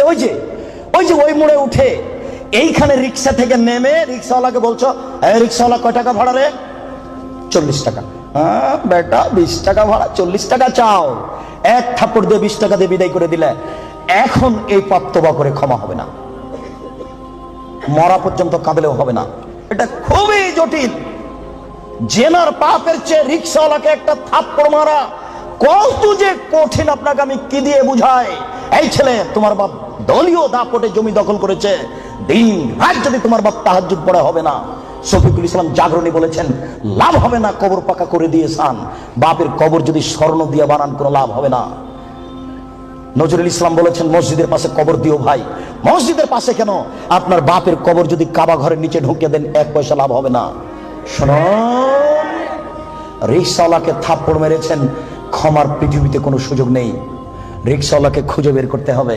ওই মোড়ে উঠে এইখানে রিক্সা থেকে নেমে রিক্সাওয়ালাকে বলছো, রিক্সাওয়ালা কয় টাকা ভাড়া রে? 40 টাকা। হ্যাঁ বেটা, 20 টাকা ভাড়া, 40 টাকা চাও। এক থাপ্পড় দিয়ে 20 টাকা দিয়ে বিদায় করে দিলে। এখন এই পাপ তওবা করে ক্ষমা হবে না, মরা পর্যন্ত কাঁদলেও হবে না। এটা খুবই জটিল। জেনার পাপের চেয়ে রিক্সাওয়ালাকে একটা থাপ্পড় মারা কত যে কঠিন, আপনাকে আমি কি দিয়ে বুঝাই? এই ছেলে, তোমার বাপ দলীয় দাপটে জমি দখল করেছে, দিন রাত যদি তোমার বাপ তাহাজ্জুদ পড়া হবে না। শফিকুল ইসলাম জাগরণী বলেছেন, লাভ হবে না কবর পাকা করে দিয়েছেন, বাপের কবর যদি স্বর্ণ দিয়ে বানান কোনো লাভ হবে না। নজরুল ইসলাম বলেছেন, মসজিদের পাশে কবর দিও ভাই। মসজিদের পাশে কেন, আপনার বাপের কবর যদি কাবা ঘরের নিচে ঢুকিয়ে দেন 1 পয়সা লাভ হবে না। শুনুন, রিক্সাওয়ালাকে থাপ্পড় মেরেছেন, ক্ষমার পৃথিবীতে কোনো সুযোগ নেই। রিক্সাওয়ালাকে খুঁজে বের করতে হবে।